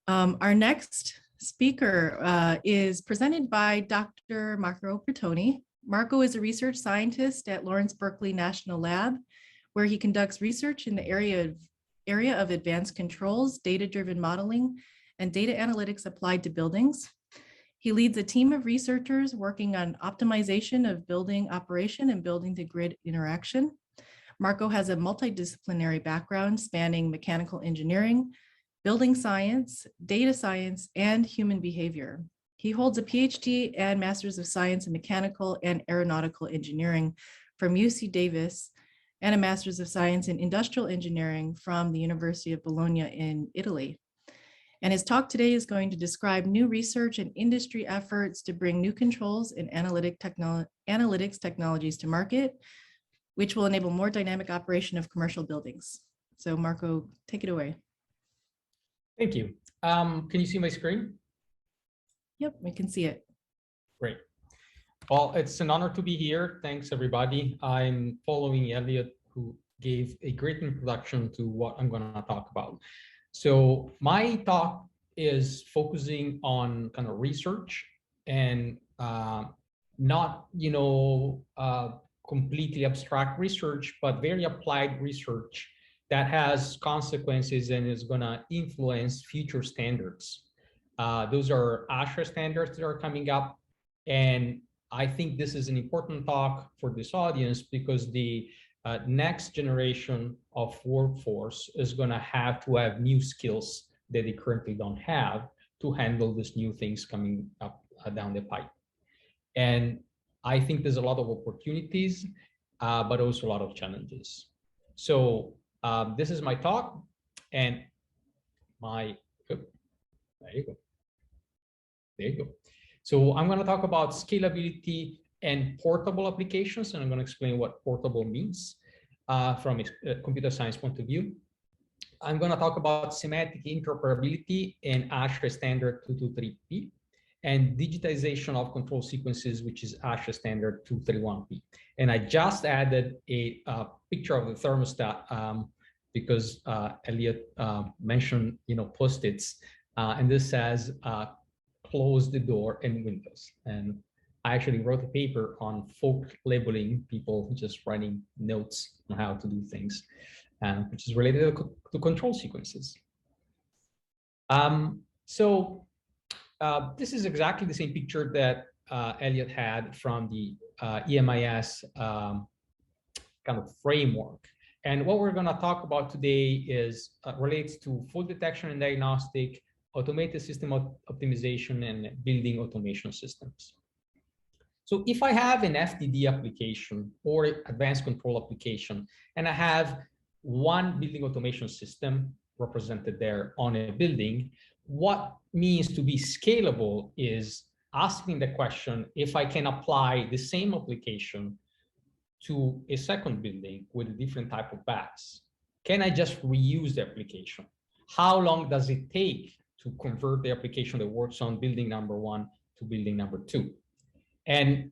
Our next speaker is presented by Dr. Marco Pritoni. Marco is a research scientist at Lawrence Berkeley National Lab, where he conducts research in the area of advanced controls, data-driven modeling, and data analytics applied to buildings. He leads a team of researchers working on optimization of building operation and building to grid interaction. Marco has a multidisciplinary background spanning mechanical engineering, building science, data science, and human behavior. He holds a PhD and Masters of Science in Mechanical and Aeronautical Engineering from UC Davis, and a Masters of Science in Industrial Engineering from the University of Bologna in Italy. And his talk today is going to describe new research and industry efforts to bring new controls and analytics technologies to market, which will enable more dynamic operation of commercial buildings. So Marco, take it away. Thank you. Can you see my screen? Yep, we can see it. Great. Well, it's an honor to be here. Thanks, everybody. I'm following Elliot, who gave a great introduction to what I'm going to talk about. So my talk is focusing on kind of research and not, completely abstract research, but very applied research that has consequences and is going to influence future standards. Those are ASHRAE standards that are coming up. And I think this is an important talk for this audience because the next generation of workforce is going to have new skills that they currently don't have to handle these new things coming up down the pipe. And I think there's a lot of opportunities, but also a lot of challenges. So this is my talk, and there you go. So I'm going to talk about scalability and portable applications, and I'm going to explain what portable means from a computer science point of view. I'm going to talk about semantic interoperability and ASHRAE standard 223P, and digitization of control sequences, which is ASHRAE standard 231P. And I just added a picture of the thermostat because Elliot mentioned, Post-its, and this says close the door and windows. And I actually wrote a paper on folk labeling, people just writing notes on how to do things, which is related to control sequences. This is exactly the same picture that Elliot had from the EMIS kind of framework. And what we're going to talk about today is relates to fault detection and diagnostic, automated system optimization, and building automation systems. So if I have an FDD application or advanced control application, and I have one building automation system represented there on a building, what means to be scalable is asking the question if I can apply the same application to a second building with a different type of bags. Can I just reuse the application? How long does it take to convert the application that works on building number 1 to building number 2? And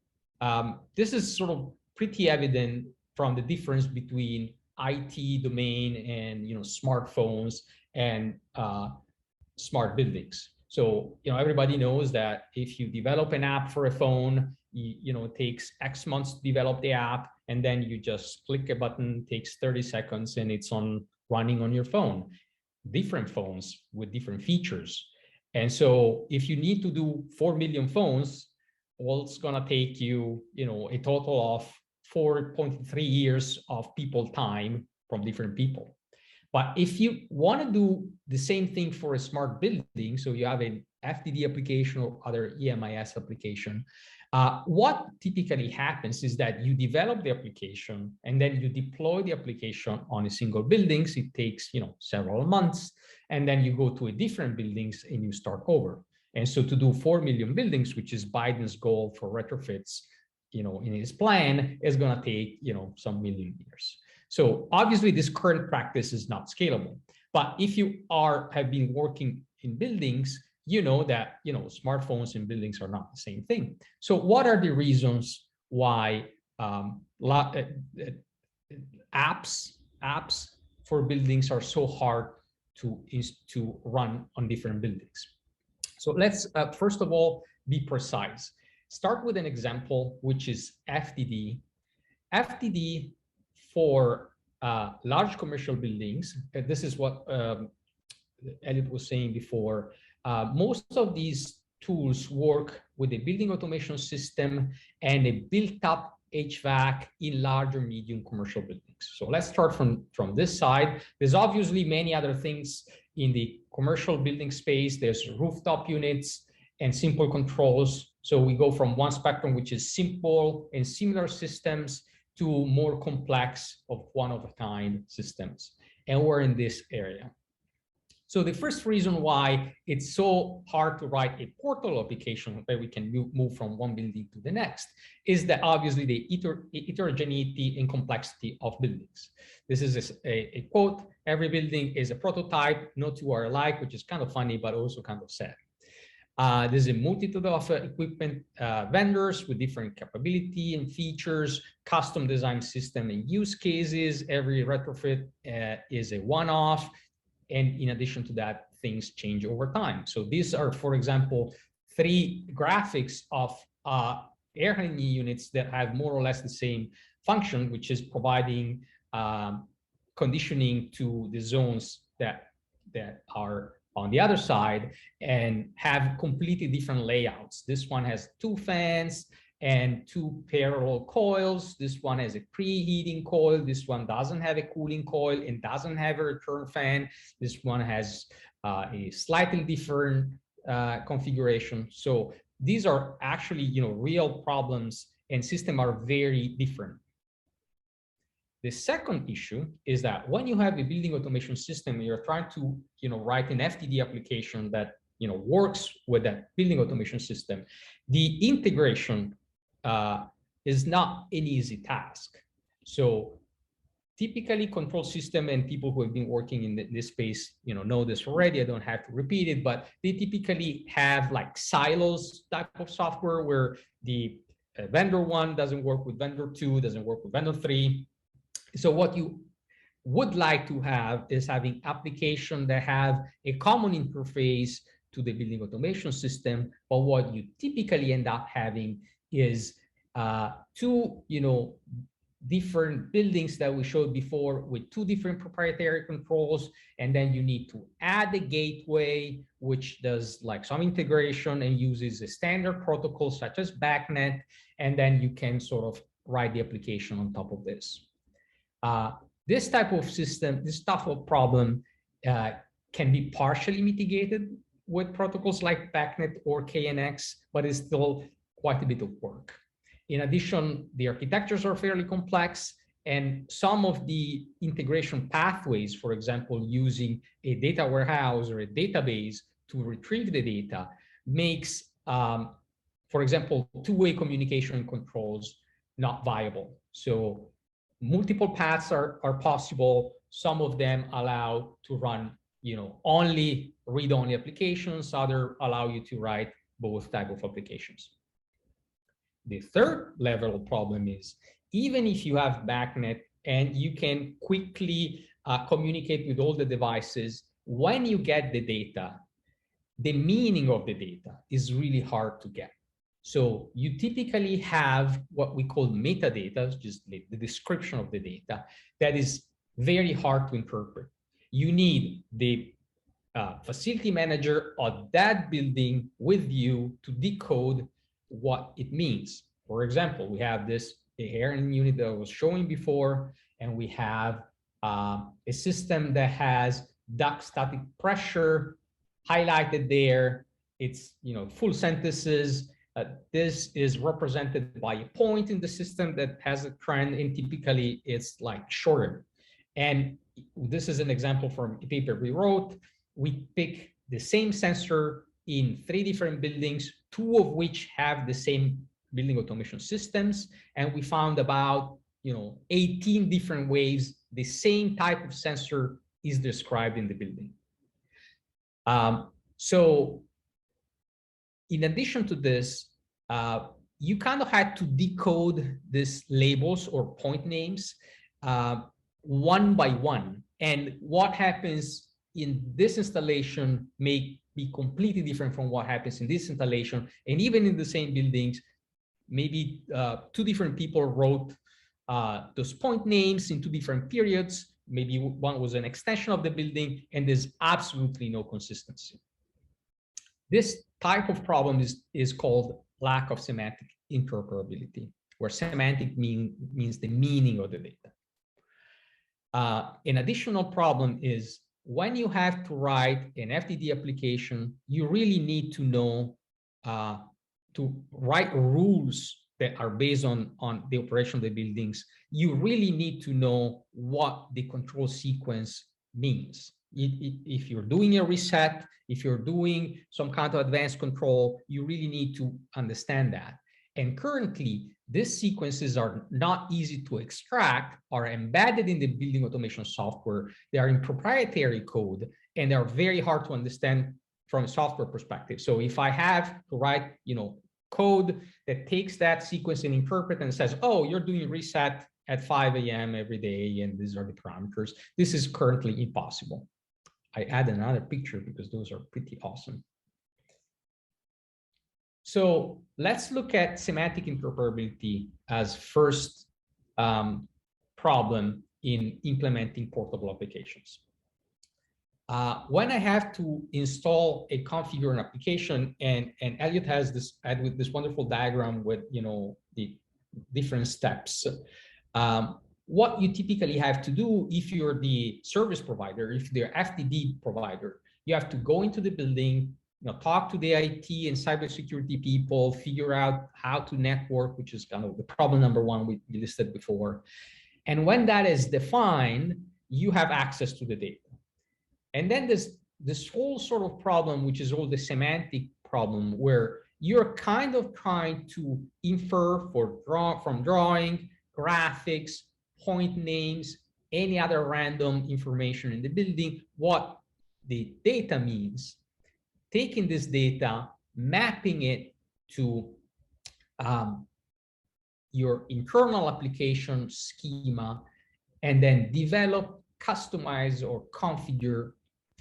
this is sort of pretty evident from the difference between IT domain and smartphones and smart buildings. So everybody knows that if you develop an app for a phone, it takes X months to develop the app, and then you just click a button, takes 30 seconds, and it's running on your phone. Different phones with different features. And so if you need to do 4 million phones, well, it's going to take you, a total of 4.3 years of people time from different people. But if you want to do the same thing for a smart building, so you have an FDD application or other EMIS application, what typically happens is that you develop the application and then you deploy the application on a single building. So it takes several months, and then you go to a different buildings and you start over. And so to do 4 million buildings, which is Biden's goal for retrofits, in his plan, is going to take some million years. So obviously this current practice is not scalable. But if you have been working in buildings, you know that smartphones in buildings are not the same thing. So what are the reasons why apps for buildings are so hard to run on different buildings. So let's first of all be precise. Start with an example, which is FDD. FDD for large commercial buildings. This is what Elliot was saying before. Most of these tools work with a building automation system and a built-up HVAC in larger medium commercial buildings. So let's start from this side. There's obviously many other things in the commercial building space. There's rooftop units and simple controls. So we go from one spectrum, which is simple and similar systems, to more complex of one-of-a-kind systems. And we're in this area. So the first reason why it's so hard to write a portal application where we can move from one building to the next is that obviously the heterogeneity and complexity of buildings. This is a quote: every building is a prototype, no two are alike, which is kind of funny, but also kind of sad. There's a multitude of equipment vendors with different capability and features, custom design system and use cases. Every retrofit is a one-off. And in addition to that, things change over time. So these are, for example, 3 graphics of air handling units that have more or less the same function, which is providing conditioning to the zones that are on the other side and have completely different layouts. This one has 2 fans and 2 parallel coils. This one has a preheating coil. This one doesn't have a cooling coil and doesn't have a return fan. This one has a slightly different configuration. So these are actually, real problems, and systems are very different. The second issue is that when you have a building automation system, you're trying to, write an FDD application that, works with that building automation system, the integration is not an easy task. So typically control system, and people who have been working in this space, know this already. I don't have to repeat it, but they typically have like silos type of software where the vendor 1 doesn't work with vendor 2, doesn't work with vendor 3. So what you would like to have is having applications that have a common interface to the building automation system. But what you typically end up having is 2, different buildings that we showed before with 2 different proprietary controls. And then you need to add a gateway, which does like some integration and uses a standard protocol such as BACnet. And then you can sort of write the application on top of this. This type of system, this type of problem can be partially mitigated with protocols like BACnet or KNX, but it's still quite a bit of work. In addition, the architectures are fairly complex, and some of the integration pathways, for example, using a data warehouse or a database to retrieve the data, makes, for example, two-way communication controls not viable. So multiple paths are possible. Some of them allow to run, only read-only applications. Others allow you to write both type of applications. The third level of problem is, even if you have BACnet and you can quickly communicate with all the devices, when you get the data, the meaning of the data is really hard to get. So you typically have what we call metadata, just the description of the data, that is very hard to interpret. You need the facility manager of that building with you to decode what it means. For example, we have the air handling unit that I was showing before, and we have a system that has duct static pressure highlighted there. It's full sentences. This is represented by a point in the system that has a trend, and typically it's like shorter. And this is an example from a paper we wrote. We pick the same sensor in 3 different buildings, 2 of which have the same building automation systems. And we found about 18 different ways the same type of sensor is described in the building. So in addition to this, you kind of had to decode these labels or point names one by one. And what happens in this installation may be completely different from what happens in this installation. And even in the same buildings, maybe two different people wrote those point names in two different periods. Maybe one was an extension of the building, and there's absolutely no consistency. This type of problem is called lack of semantic interoperability, where semantic means the meaning of the data. An additional problem is when you have to write an FDD application, you really need to know to write rules that are based on the operation of the buildings. You really need to know what the control sequence means. If you're doing a reset, if you're doing some kind of advanced control, you really need to understand that. And currently, these sequences are not easy to extract, are embedded in the building automation software. They are in proprietary code, and they're very hard to understand from a software perspective. So if I have to write, code that takes that sequence and interpret and says, oh, you're doing reset at 5 a.m. every day, and these are the parameters, this is currently impossible. I add another picture because those are pretty awesome. So let's look at semantic interoperability as first problem in implementing portable applications. When I have to install a configure an application, and Elliot has this wonderful diagram with the different steps. What you typically have to do if you're the service provider, if they're FDD provider, you have to go into the building, talk to the IT and cybersecurity people, figure out how to network, which is kind of the problem number one we listed before. And when that is defined, you have access to the data. And then there's this whole sort of problem, which is all the semantic problem, where you're kind of trying to infer from drawing, graphics, point names, any other random information in the building, what the data means, taking this data, mapping it to your internal application schema, and then develop, customize, or configure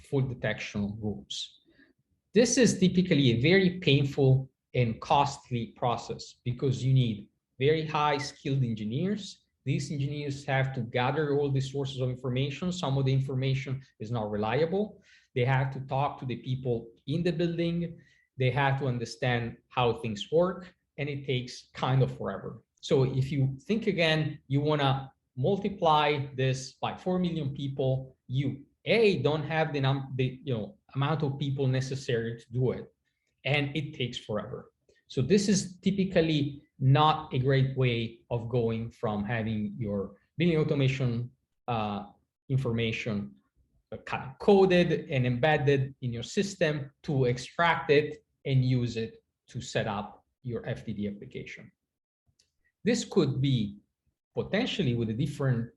full detection rules. This is typically a very painful and costly process because you need very high skilled engineers. These engineers have to gather all the sources of information. Some of the information is not reliable. They have to talk to the people in the building. They have to understand how things work, and it takes kind of forever. So if you think again, you want to multiply this by 4 million people, you don't have the amount of people necessary to do it, and it takes forever. So this is typically not a great way of going from having your building automation information kind of coded and embedded in your system to extract it and use it to set up your FDD application. This could be potentially with a different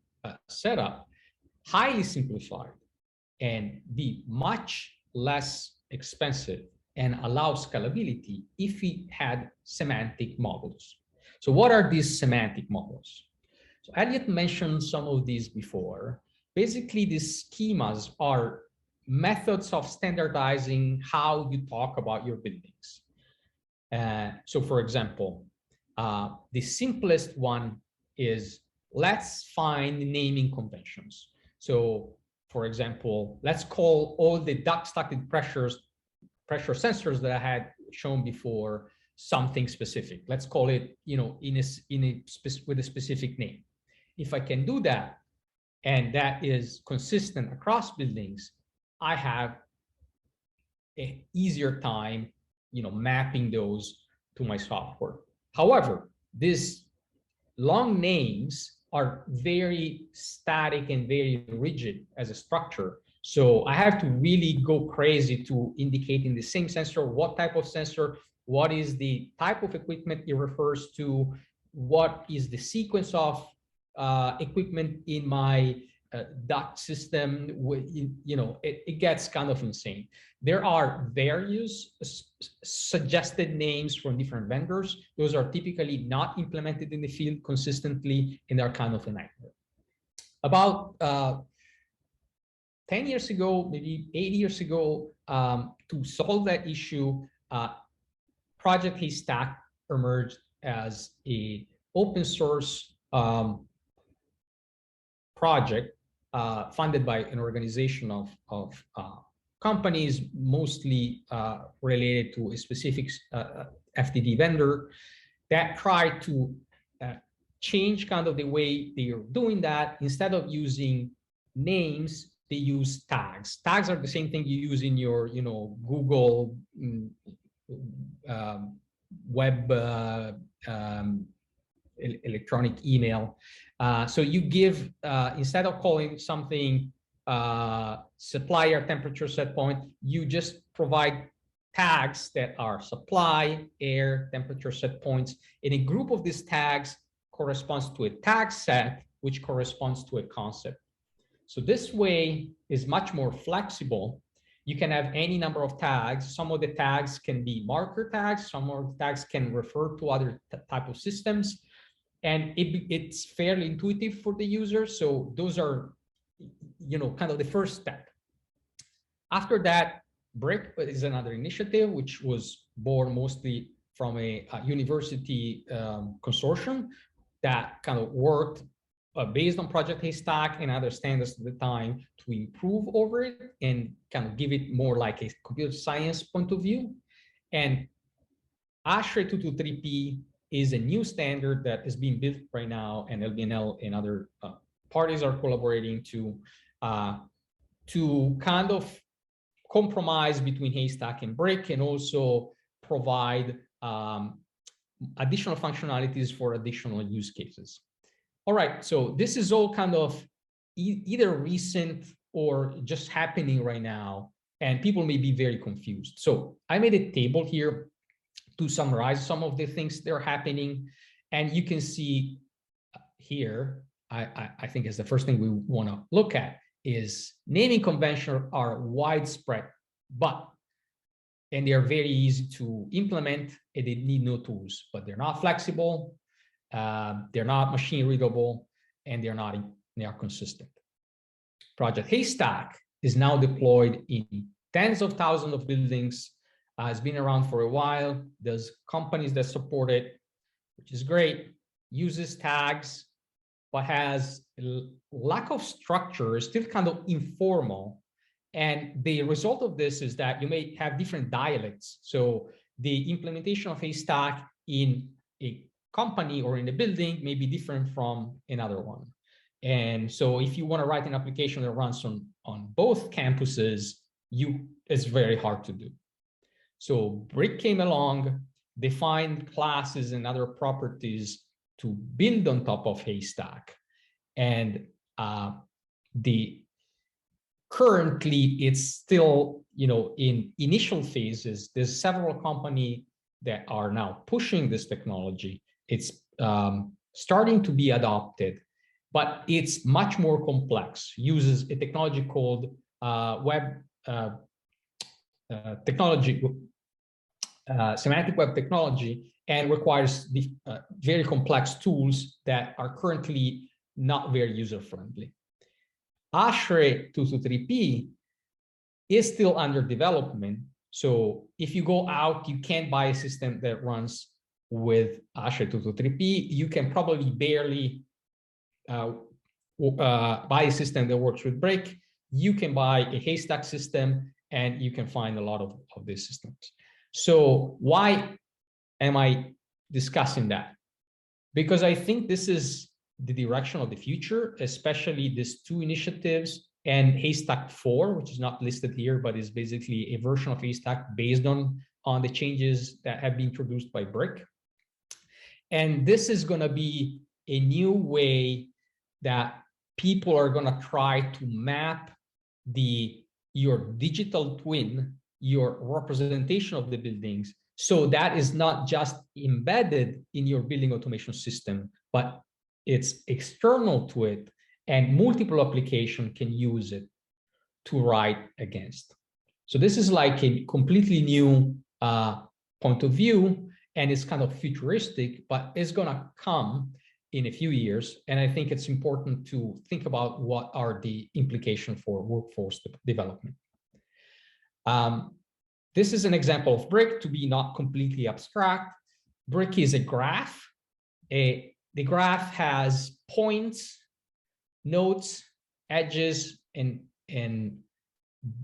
setup, highly simplified and be much less expensive and allow scalability if we had semantic models. So what are these semantic models? So Elliot mentioned some of these before. Basically, these schemas are methods of standardizing how you talk about your buildings. So for example, the simplest one is let's find naming conventions. So for example, let's call all the duct-stacked pressure sensors that I had shown before something specific. Let's call it, with a specific name. If I can do that, and that is consistent across buildings, I have an easier time, mapping those to my software. However, these long names are very static and very rigid as a structure. So I have to really go crazy to indicate in the same sensor what type of sensor, what is the type of equipment it refers to, what is the sequence of equipment in my duct system. It gets kind of insane. There are various suggested names from different vendors. Those are typically not implemented in the field consistently, and they're kind of a nightmare. About 10 years ago, maybe 8 years ago, to solve that issue, Project Haystack emerged as a open source project funded by an organization of companies, mostly related to a specific FDD vendor, that tried to change kind of the way they are doing that. Instead of using names, they use tags. Tags are the same thing you use in your, Google web electronic email. So you give, instead of calling something supplier temperature set point, you just provide tags that are supply, air, temperature set points. And a group of these tags corresponds to a tag set, which corresponds to a concept. So this way is much more flexible. You can have any number of tags. Some of the tags can be marker tags. Some of the tags can refer to other type of systems. And it's fairly intuitive for the user. So those are, kind of the first step. After that, Brick is another initiative, which was born mostly from a university consortium that kind of worked based on Project Haystack and other standards at the time to improve over it and kind of give it more like a computer science point of view. And ASHRAE 223P is a new standard that is being built right now, and LBNL and other parties are collaborating to kind of compromise between Haystack and Brick, and also provide additional functionalities for additional use cases. All right, so this is all kind of either recent or just happening right now, and people may be very confused. So I made a table here to summarize some of the things that are happening, and you can see here, I think is the first thing we want to look at, is naming conventions are widespread, and they are very easy to implement, and they need no tools, but they're not flexible, they're not machine readable, and they are consistent. Project Haystack is now deployed in tens of thousands of buildings. It's been around for a while. There's companies that support it, which is great. Uses tags, but has a lack of structure, is still kind of informal. And the result of this is that you may have different dialects. So the implementation of Haystack in a company or in a building may be different from another one. And so if you want to write an application that runs on both campuses, it's very hard to do. So Brick came along, defined classes and other properties to build on top of Haystack. And currently it's still, in initial phases. There's several companies that are now pushing this technology. It's starting to be adopted, but it's much more complex. Uses a technology called semantic web technology, and requires the very complex tools that are currently not very user-friendly. ASHRAE 223P is still under development. So if you go out, you can't buy a system that runs with ASHRAE 223P. You can probably barely buy a system that works with Brick. You can buy a Haystack system, and you can find a lot of these systems. So why am I discussing that? Because I think this is the direction of the future, especially these two initiatives and Haystack 4, which is not listed here, but is basically a version of Haystack based on the changes that have been introduced by Brick. And this is going to be a new way that people are going to try to map your digital twin, your representation of the buildings, so that is not just embedded in your building automation system, but it's external to it, and multiple applications can use it to write against. So this is like a completely new point of view, and it's kind of futuristic, but it's going to come. in a few years. And I think it's important to think about what are the implications for workforce development. This is an example of brick to be not completely abstract. Brick is a graph. The graph has points, nodes, edges, and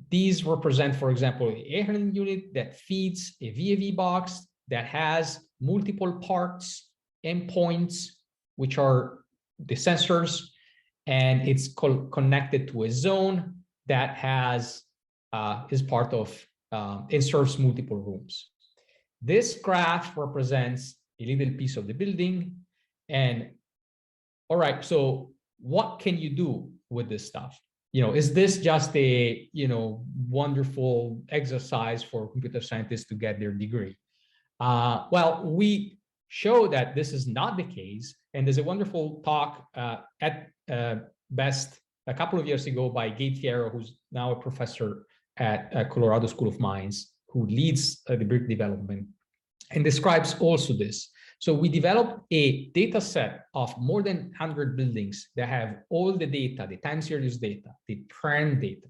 these represent, for example, a handling unit that feeds a VAV box that has multiple parts, endpoints, which are the sensors, and it's connected to a zone that has is part of and serves multiple rooms. This graph represents a little piece of the building. And all right, so what can you do with this stuff? Is this just a, wonderful exercise for computer scientists to get their degree? Well, we show that this is not the case. And there's a wonderful talk at BEST a couple of years ago by Gabe Fierro, who's now a professor at Colorado School of Mines, who leads the brick development and describes also this. So we developed a data set of more than 100 buildings that have all the data, the time series data, the trend data,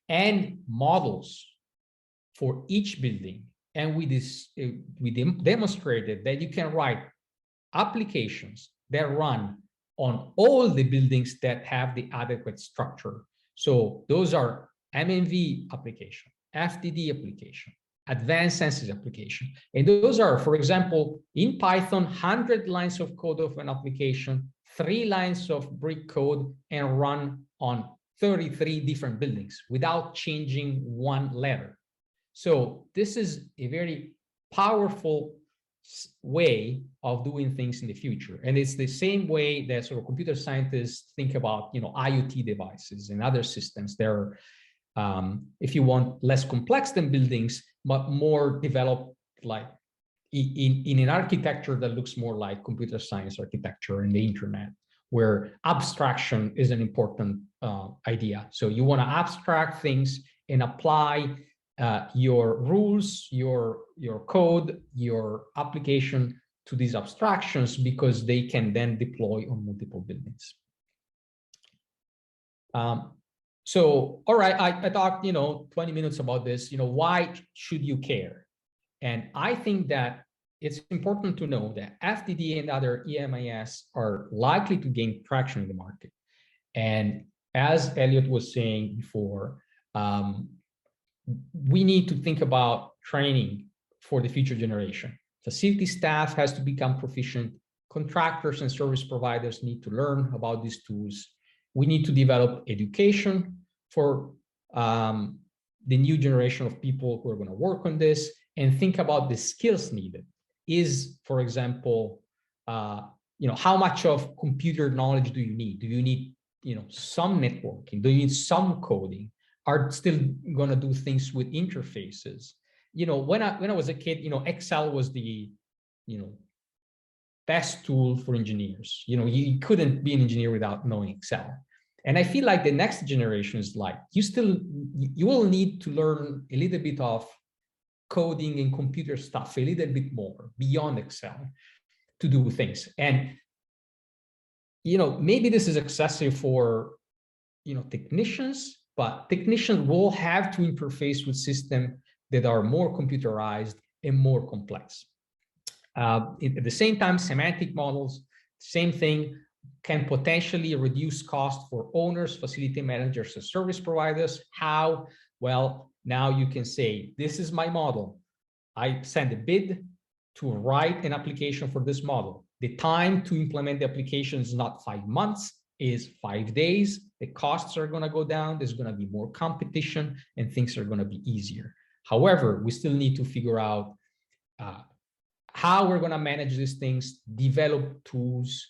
and models for each building. And we demonstrated that you can write applications that run on all the buildings that have the adequate structure. So those are MNV application, FDD application, advanced sensors application. And those are, for example, in Python, 100 lines of code of an application, 3 lines of brick code, and run on 33 different buildings without changing one letter. So this is a very powerful way of doing things in the future. And it's the same way that sort of computer scientists think about, IoT devices and other systems. They're, if you want, less complex than buildings, but more developed like in an architecture that looks more like computer science architecture in the internet, where abstraction is an important idea. So you want to abstract things and apply your rules, your code, your application to these abstractions, because they can then deploy on multiple buildings. So, all right, I talked, 20 minutes about this, why should you care? And I think that it's important to know that FDD and other EMIS are likely to gain traction in the market. And as Elliot was saying before, we need to think about training for the future generation. Facility staff has to become proficient. Contractors and service providers need to learn about these tools. We need to develop education for the new generation of people who are going to work on this, and think about the skills needed. Is, for example, how much of computer knowledge do you need? Do you need, some networking? Do you need some coding? Are still going to do things with interfaces? When I was a kid, Excel was the, best tool for engineers. You couldn't be an engineer without knowing Excel. And I feel like the next generation is like, you will need to learn a little bit of coding and computer stuff, a little bit more beyond Excel to do things. And, maybe this is excessive for, technicians, but technicians will have to interface with systems that are more computerized and more complex. At the same time, semantic models, same thing, can potentially reduce cost for owners, facility managers, and service providers. How? Well, now you can say, this is my model. I send a bid to write an application for this model. The time to implement the application is not 5 months, is 5 days. The costs are going to go down. There's going to be more competition and things are going to be easier. However, we still need to figure out how we're going to manage these things, develop tools,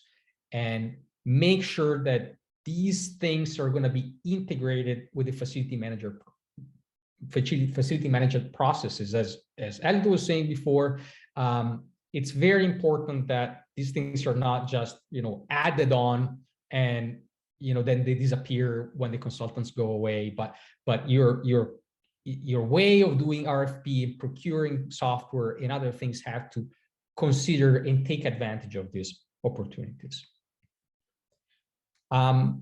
and make sure that these things are going to be integrated with the facility manager processes. As Elliot was saying before, it's very important that these things are not just added on and then they disappear when the consultants go away, but your way of doing RFP, procuring software and other things have to consider and take advantage of these opportunities. I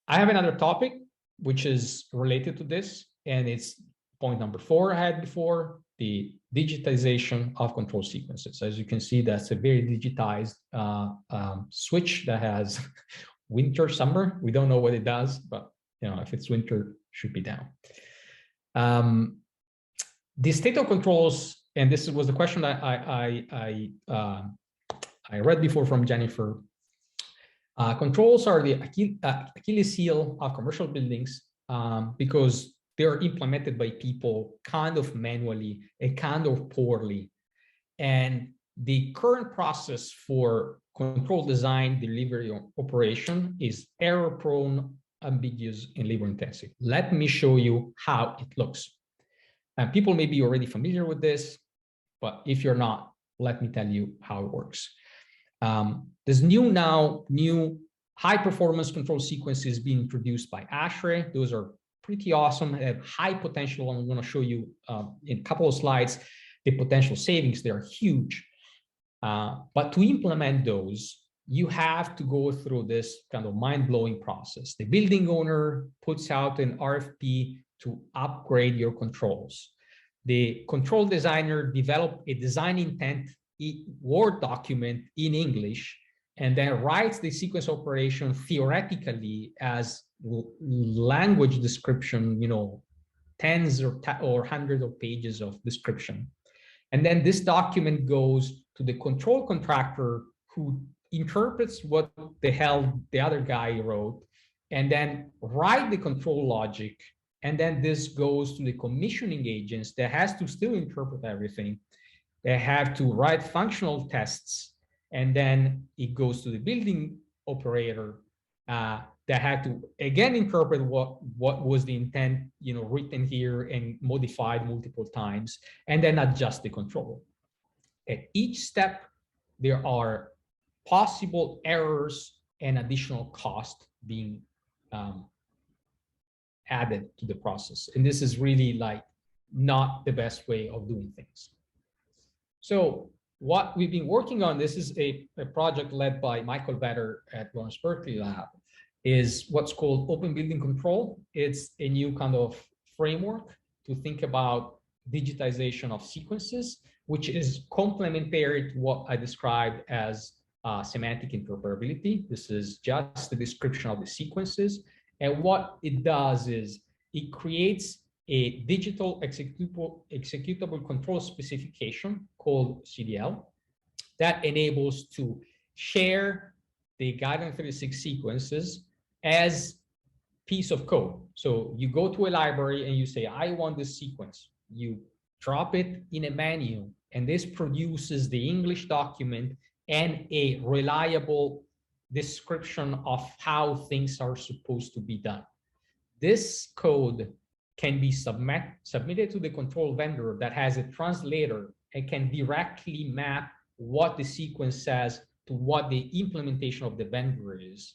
have another topic which is related to this, and it's point number 4 I had before, the digitization of control sequences. As you can see, that's a very digitized switch that has winter, summer. We don't know what it does, but if it's winter, it should be down. The state of controls, and this was the question that I read before from Jennifer. Controls are the Achilles heel of commercial buildings because they're implemented by people kind of manually and kind of poorly. And the current process for control design, delivery, or operation is error-prone, ambiguous, and labor-intensive. Let me show you how it looks. And people may be already familiar with this, but if you're not, let me tell you how it works. There's new high-performance control sequences being introduced by ASHRAE. Those are pretty awesome, have high potential. I'm going to show you in a couple of slides the potential savings. They are huge. But to implement those, you have to go through this kind of mind-blowing process. The building owner puts out an RFP to upgrade your controls. The control designer develops a design intent Word document in English, and then writes the sequence operation theoretically as language description, tens or hundreds of pages of description. And then this document goes to the control contractor, who interprets what the hell the other guy wrote, and then write the control logic. And then this goes to the commissioning agents that has to still interpret everything. They have to write functional tests, and then it goes to the building operator that had to again interpret what was the intent, written here and modified multiple times, and then adjust the control. At each step, there are possible errors and additional cost being added to the process, and this is really not the best way of doing things. So what we've been working on, this is a project led by Michael Vetter at Lawrence Berkeley Lab, is what's called Open Building Control. It's a new kind of framework to think about digitization of sequences, which is complementary to what I described as semantic interoperability. This is just the description of the sequences. And what it does is it creates a digital executable control specification called CDL that enables to share the Guideline 36 sequences as piece of code. So you go to a library and you say, I want this sequence. You drop it in a menu, and this produces the English document and a reliable description of how things are supposed to be done. This code can be submitted to the control vendor that has a translator and can directly map what the sequence says to what the implementation of the vendor is.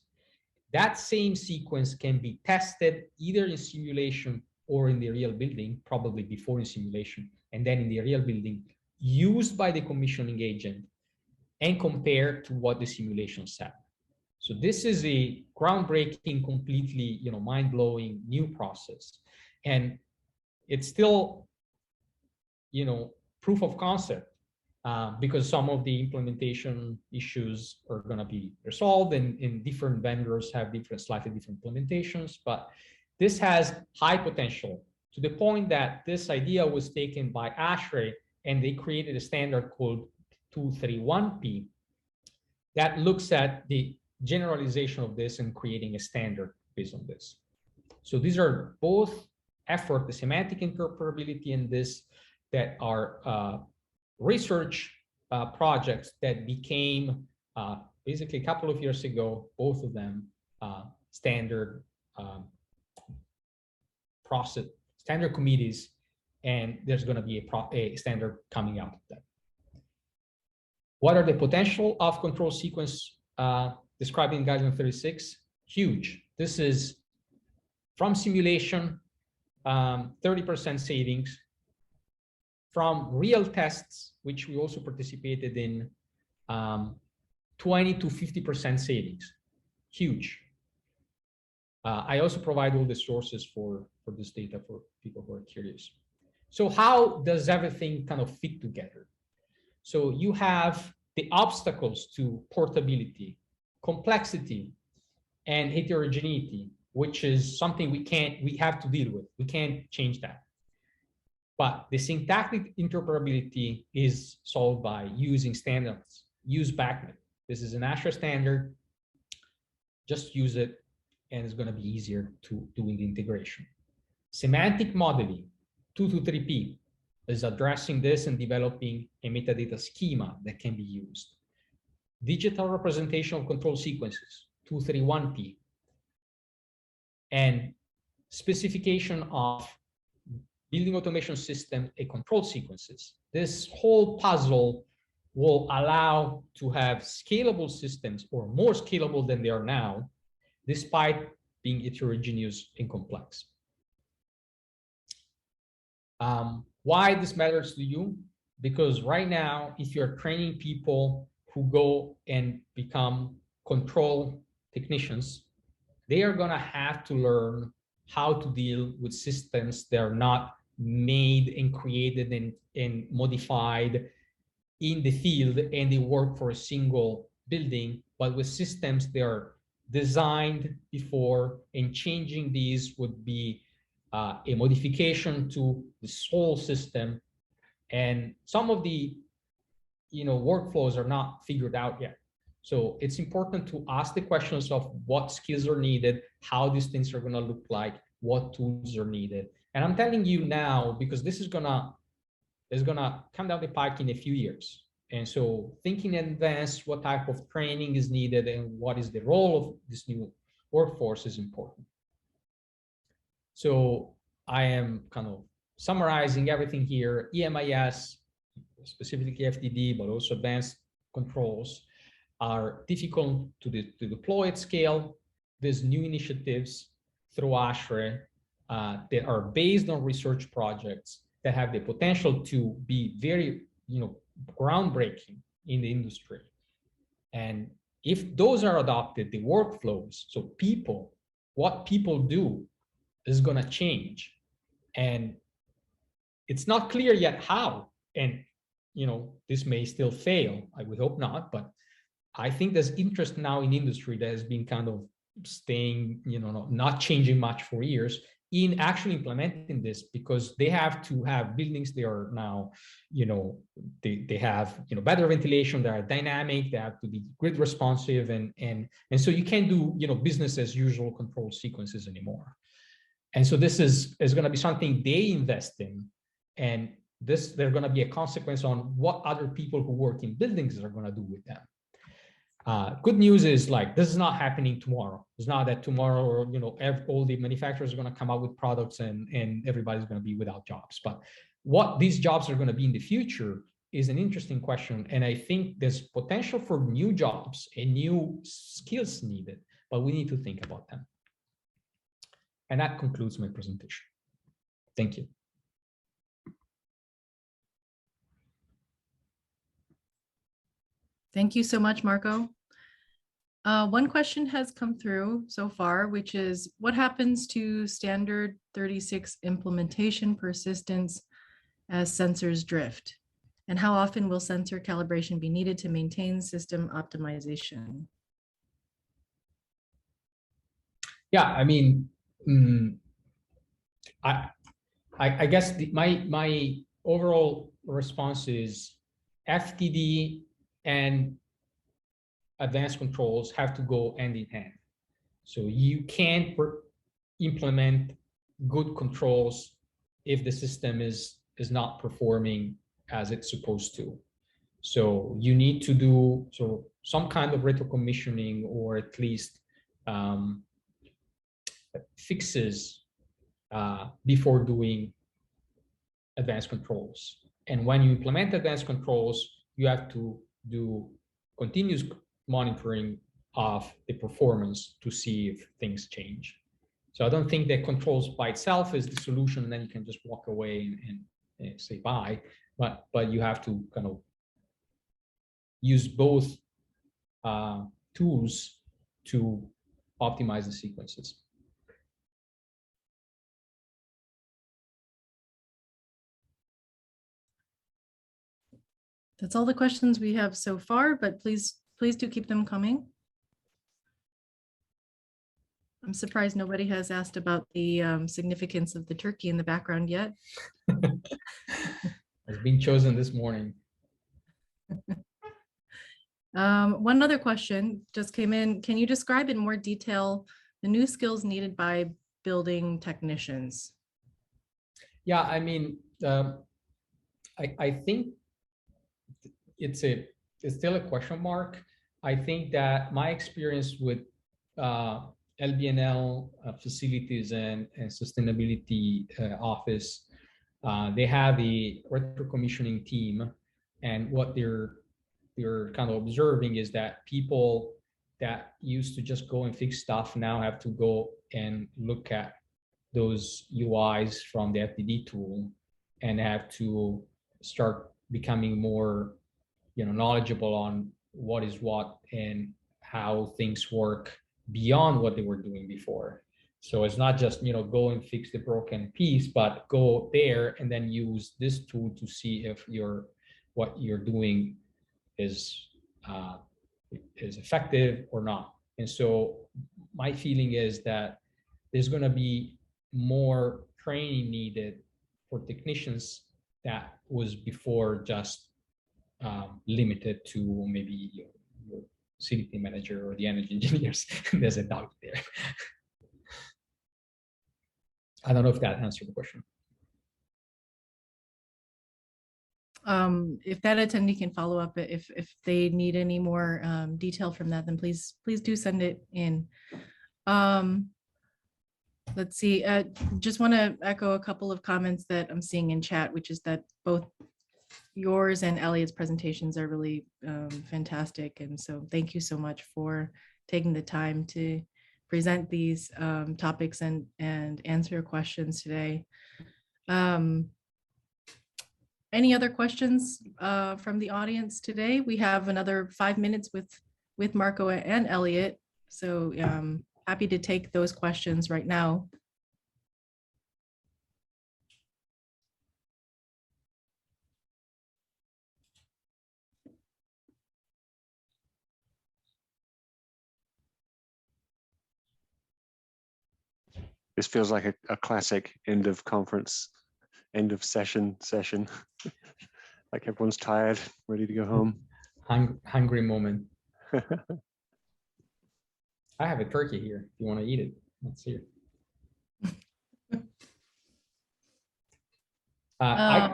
That same sequence can be tested either in simulation or in the real building, probably before in simulation, and then in the real building, used by the commissioning agent and compared to what the simulation said. So this is a groundbreaking, completely, mind-blowing new process. And it's still, proof of concept because some of the implementation issues are going to be resolved, and different vendors have slightly different implementations. But this has high potential to the point that this idea was taken by ASHRAE, and they created a standard called 231P that looks at the generalization of this and creating a standard based on this. So these are both effort, the semantic interoperability and this, that are research projects that became basically a couple of years ago, both of them standard process, standard committees, and there's going to be a standard coming out of that. What are the potential of control sequence described in Guideline 36? Huge. This is from simulation, 30% savings. From real tests, which we also participated in, 20 to 50% savings. huge. I also provide all the sources for this data for people who are curious. So how does everything kind of fit together? So you have the obstacles to portability, complexity, and heterogeneity, which is something we have to deal with. We can't change that. But the syntactic interoperability is solved by using standards. Use backnet. This is an Azure standard. Just use it, and it's going to be easier to doing the integration. Semantic modeling, 223P, is addressing this and developing a metadata schema that can be used. Digital representation of control sequences, 231P, and specification of building automation system and control sequences. This whole puzzle will allow to have scalable systems, or more scalable than they are now, despite being heterogeneous and complex. Why this matters to you? Because right now, if you're training people who go and become control technicians, they are gonna have to learn how to deal with systems that are not made and created and modified in the field, and they work for a single building, but with systems that are designed before, and changing these would be a modification to this whole system. And some of the workflows are not figured out yet. So it's important to ask the questions of what skills are needed, how these things are going to look like, what tools are needed. And I'm telling you now because this is gonna come down the pike in a few years. And so thinking in advance what type of training is needed and what is the role of this new workforce is important. So I am kind of summarizing everything here. EMIS, specifically FDD, but also advanced controls, are difficult to deploy at scale. There's new initiatives through Azure that are based on research projects that have the potential to be very, groundbreaking in the industry. And if those are adopted, the workflows, so what people do is going to change. And it's not clear yet how. And, this may still fail. I would hope not, but I think there's interest now in industry that has been kind of staying, not changing much for years in actually implementing this, because they have to have buildings. They are now, they have, better ventilation. They are dynamic. They have to be grid responsive. And so you can't do, business as usual control sequences anymore. And so this is going to be something they invest in. And there's going to be a consequence on what other people who work in buildings are going to do with them. Good news is, this is not happening tomorrow. It's not that tomorrow, all the manufacturers are going to come out with products and everybody's going to be without jobs. But what these jobs are going to be in the future is an interesting question. And I think there's potential for new jobs and new skills needed, but we need to think about them. And that concludes my presentation. Thank you. Thank you so much, Marco. One question has come through so far, which is what happens to standard 36 implementation persistence as sensors drift? And how often will sensor calibration be needed to maintain system optimization? Yeah, I mean, I guess my overall response is FDD and advanced controls have to go hand in hand. So you can't implement good controls if the system is not performing as it's supposed to. So you need to do some kind of retro commissioning, or at least fixes before doing advanced controls. And when you implement advanced controls, you have to do continuous monitoring of the performance to see if things change. So I don't think that controls by itself is the solution, and then you can just walk away and say bye. But you have to kind of use both tools to optimize the sequences. That's all the questions we have so far, but please do keep them coming. I'm surprised nobody has asked about the significance of the turkey in the background yet. It's been chosen this morning. One other question just came in. Can you describe in more detail the new skills needed by building technicians? Yeah, I mean, I think it's still a question mark. I think that my experience with LBNL facilities and sustainability office, they have a retro commissioning team, and what they're kind of observing is that people that used to just go and fix stuff now have to go and look at those UIs from the FDD tool and have to start becoming more, knowledgeable on what is what and how things work beyond what they were doing before. So it's not just, go and fix the broken piece, but go there and then use this tool to see if what you're doing is effective or not. And so my feeling is that there's going to be more training needed for technicians that was before just limited to maybe your facility manager or the energy engineers. There's a doubt there. I don't know if that answered the question. If that attendee can follow up, if they need any more detail from that, then please do send it in. Let's see, just want to echo a couple of comments that I'm seeing in chat, which is that both yours and Elliot's presentations are really fantastic. And so thank you so much for taking the time to present these topics and answer your questions today. Any other questions from the audience today? We have another 5 minutes with Marco and Elliot. So happy to take those questions right now. This feels like a classic end of conference, end of session. Like everyone's tired, ready to go home. Hungry moment. I have a turkey here. If you want to eat it, let's see it. I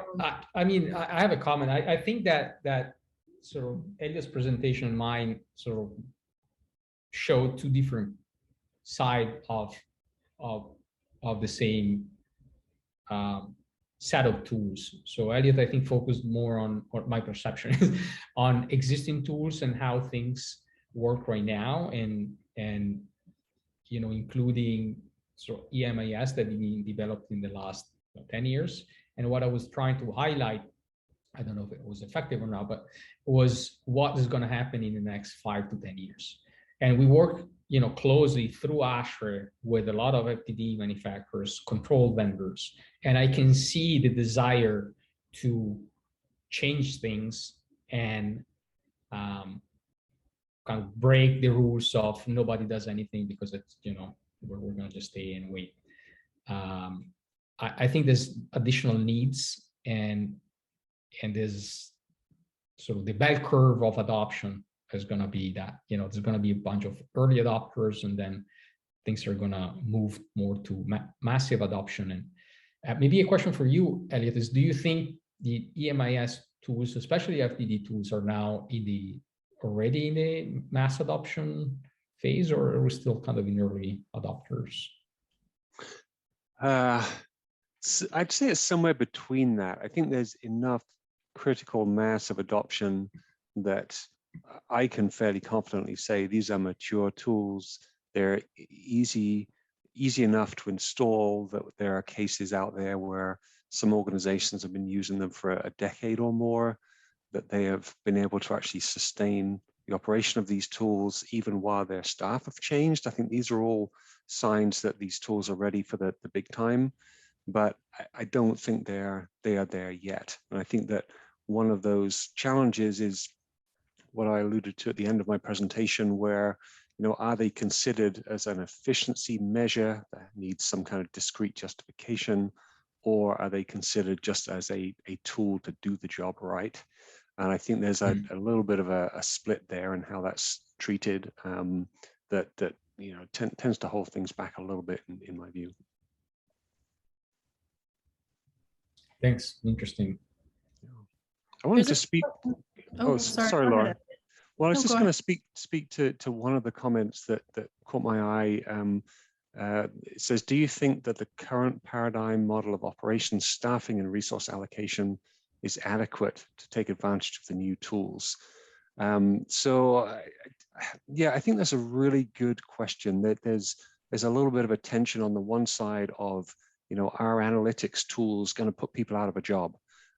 mean, I have a comment. I think that sort of Elliot's presentation and mine sort of showed two different sides of the same set of tools. So Elliot, I think, focused more on what my perception is on existing tools and how things work right now, and including sort of EMIS that being developed in the last 10 years. And what I was trying to highlight, I don't know if it was effective or not, but was what is going to happen in the next 5 to 10 years. And we work, closely through ASHRAE with a lot of FDD manufacturers, control vendors, and I can see the desire to change things and kind of break the rules of nobody does anything because it's, we're going to just stay and wait. I think there's additional needs, and there's sort of the bell curve of adoption is going to be that, there's going to be a bunch of early adopters, and then things are going to move more to massive adoption. And maybe a question for you, Elliot, is do you think the EMIS tools, especially FDD tools, are now already in the mass adoption phase, or are we still kind of in early adopters? I'd say it's somewhere between that. I think there's enough critical mass of adoption that I can fairly confidently say these are mature tools. They're easy enough to install, that there are cases out there where some organizations have been using them for a decade or more, that they have been able to actually sustain the operation of these tools, even while their staff have changed. I think these are all signs that these tools are ready for the big time, but I don't think they are there yet. And I think that one of those challenges is what I alluded to at the end of my presentation, where, are they considered as an efficiency measure that needs some kind of discrete justification, or are they considered just as a tool to do the job right? And I think there's a little bit of a split there in how that's treated, that tends to hold things back a little bit in my view. Thanks. Interesting. I wanted to speak. Oh, sorry, Laura. Well, I was No, just go going to speak to one of the comments that caught my eye. It says, do you think that the current paradigm model of operations, staffing, and resource allocation is adequate to take advantage of the new tools? Yeah, I think that's a really good question. That there's a little bit of a tension on the one side of, our analytics tools going to put people out of a job.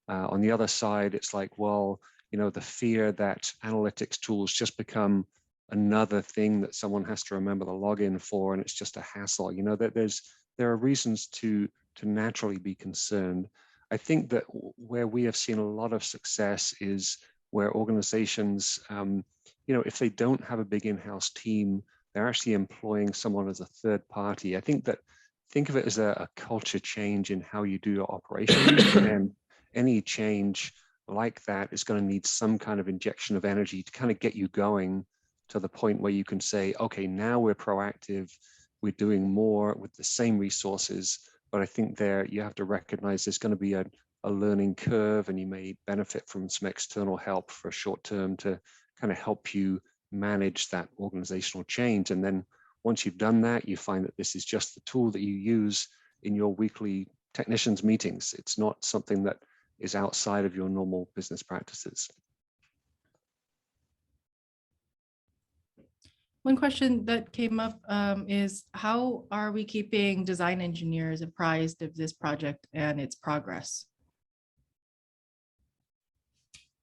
On the other side, it's like, well, the fear that analytics tools just become another thing that someone has to remember the login for, and it's just a hassle. That there are reasons to naturally be concerned. I think that where we have seen a lot of success is where organizations, if they don't have a big in-house team, they're actually employing someone as a third party. Think of it as a culture change in how you do your operations, and any change like that is going to need some kind of injection of energy to kind of get you going to the point where you can say, okay, now we're proactive, we're doing more with the same resources. But I think there you have to recognize there's going to be a learning curve, and you may benefit from some external help for a short term to kind of help you manage that organizational change. And then once you've done that, you find that this is just the tool that you use in your weekly technicians meetings. It's not something that is outside of your normal business practices. One question that came up is, how are we keeping design engineers apprised of this project and its progress?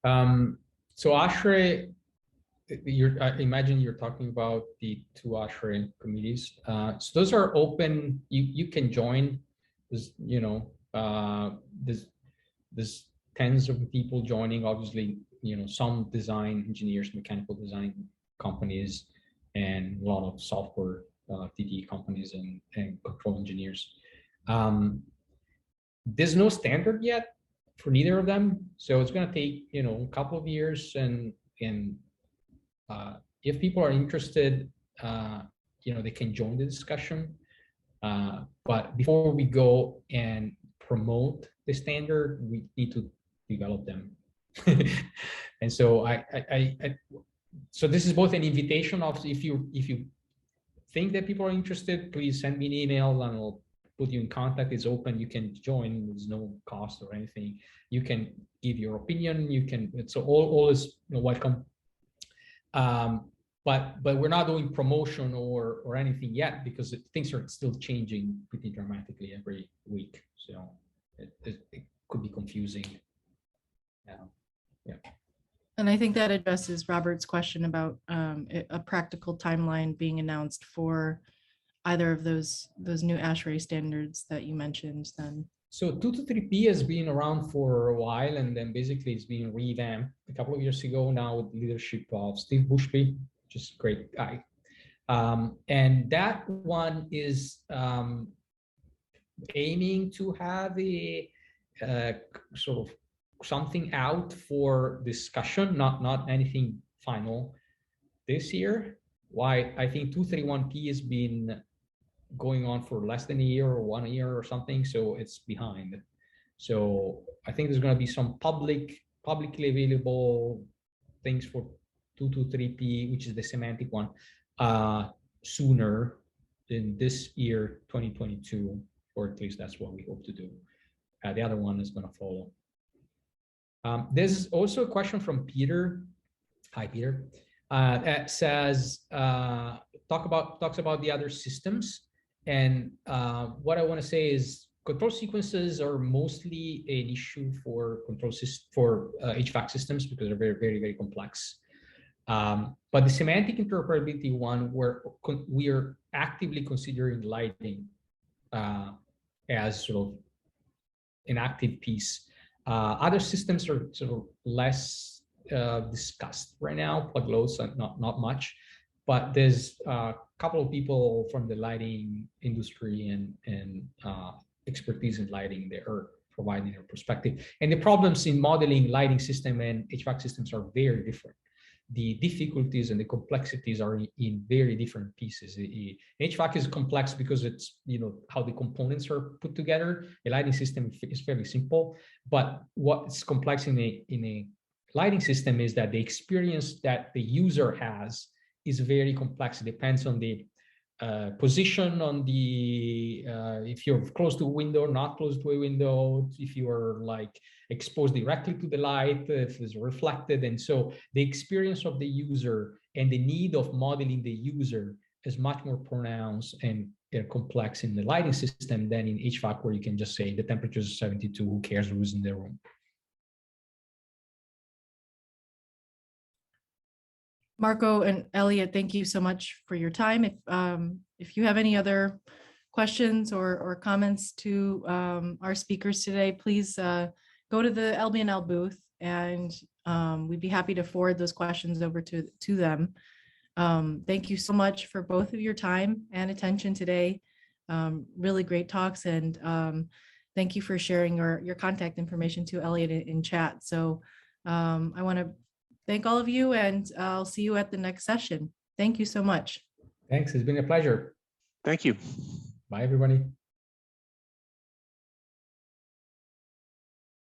So ASHRAE, I imagine you're talking about the two ASHRAE committees. So those are open. You can join. There's tens of people joining. Obviously, some design engineers, mechanical design companies, and a lot of software FDD companies and control engineers. There's no standard yet for neither of them, so it's going to take a couple of years. And if people are interested, they can join the discussion. But before we go and promote the standard, we need to develop them. And so so this is both an invitation of, if you think that people are interested, please send me an email and I'll put you in contact. It's open. You can join. There's no cost or anything. You can give your opinion. So all is welcome. But we're not doing promotion or anything yet, because things are still changing pretty dramatically every week. So it could be confusing. Yeah. And I think that addresses Robert's question about a practical timeline being announced for either of those new ASHRAE standards that you mentioned then. So 223P has been around for a while, and then basically it's been revamped a couple of years ago now with the leadership of Steve Bushby, which is a great guy. And that one is aiming to have a sort of something out for discussion, not anything final this year. Why I think 231P has been going on for less than a year or 1 year or something, so it's behind. So I think there's going to be some publicly available things for 223P, which is the semantic one, sooner in this year, 2022, or at least that's what we hope to do. The other one is going to follow. There's also a question from Peter. Hi, Peter. That says, talks about the other systems. And what I want to say is control sequences are mostly an issue for HVAC systems because they're very, very, very complex. But the semantic interoperability one, we are actively considering lighting as sort of an active piece. Other systems are sort of less discussed right now. Plug loads, not much, but there's a couple of people from the lighting industry and expertise in lighting that are providing their perspective. And the problems in modeling lighting system and HVAC systems are very different. The difficulties and the complexities are in very different pieces. HVAC is complex because it's, how the components are put together. A lighting system is fairly simple, but what's complex in a lighting system is that the experience that the user has is very complex. It depends on the position on the if you're close to a window, not close to a window, if you are like exposed directly to the light, if it's reflected. And so the experience of the user and the need of modeling the user is much more pronounced and complex in the lighting system than in HVAC, where you can just say the temperature is 72, who cares who's in the room. Marco and Elliot, thank you so much for your time. If you have any other questions or comments to our speakers today, please go to the LBNL booth, and we'd be happy to forward those questions over to them. Thank you so much for both of your time and attention today. Really great talks, and thank you for sharing your contact information to Elliot in chat. So I want to thank all of you, and I'll see you at the next session. Thank you so much. Thanks. It's been a pleasure. Thank you. Bye, everybody.